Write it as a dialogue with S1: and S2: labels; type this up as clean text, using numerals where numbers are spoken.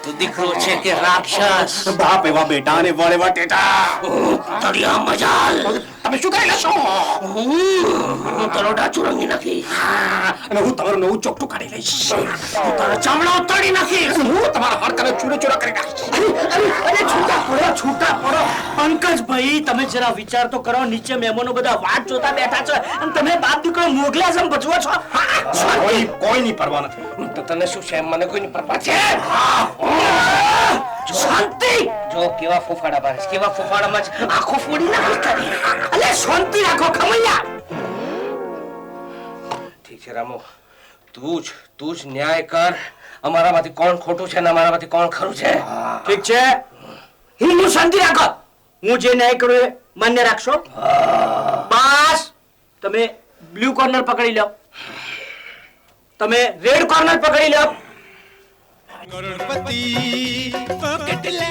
S1: તું દીકરો છે કે રાક્ષસ?
S2: બાપ એવા બેટા અને વળ એવા ટેટા.
S1: તળિયા મજાલ,
S2: તમે શું કરી લેશો?
S1: હું તારો ડાચું રંગી નાખી,
S2: અને હું તમારું નવું ચોકટું કાઢી લઈશ.
S1: તારા ચામડા ઉતારી નાખીશ.
S2: હું તમારા હાડકાને ચૂરે ચૂરા કરી નાખીશ.
S3: અરે છૂટા પડો. પંકજભાઈ, તમે જરા વિચાર તો કરો. નીચે મહેમાનો બધા વાટ જોતા બેઠા છે અને તમે બાપ દીકરો મોગલા જેમ ભજવો છો.
S2: કોઈ નહીં પરવા નથી.
S1: તો તને શું છે? મને કોઈની પરવા છે? શાંતિ! જો કેવા ફૂફાડા મારે, કેવા ફૂફાડામાં જ આંખો ફોડી નાખી તારી.
S3: અલે શાંતિ રાખો ખમૈયા.
S1: ઠીક છે રામો, તું જ ન્યાય કર. અમારામાંથી કોણ ખોટું છે ને અમારામાંથી કોણ ખરું છે?
S3: ઠીક છે, હું શાંતિ રાખો. હું જે ન્યાય કરું એ માન્ય રાખશો. બસ તમે બ્લુ કોર્નર પકડી લો, તમે રેડ કોર્નર પકડી લો.
S4: કરોડપતિ પોકેટ લે